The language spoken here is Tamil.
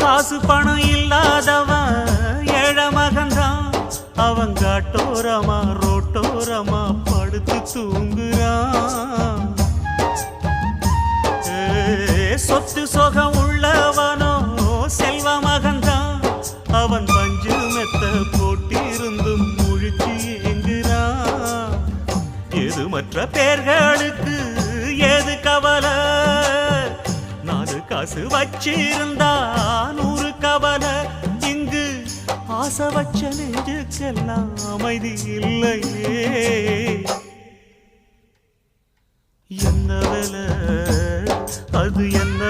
காசு பணம் இல்லாதவன் ஏழை மகன்தான். அவன் காட்டோரமா ரோட்டோரமா படுத்து தூங்குறான். சொத்து சொகம் உள்ளவனோ செல்வ மகன்தான். அவன் பஞ்சு மெத்த போட்டிருந்தும் முழிச்சு ஏங்குறான். எது மற்ற பேர்களுக்கு ஏது கவலை? 4 காசு வச்சிருந்தா 100 கவலை. இங்கு ஆசை வச்ச நெஞ்சுக்கெல்லாம் அமைதி இல்லையே. என்ன வேலை அது என்ன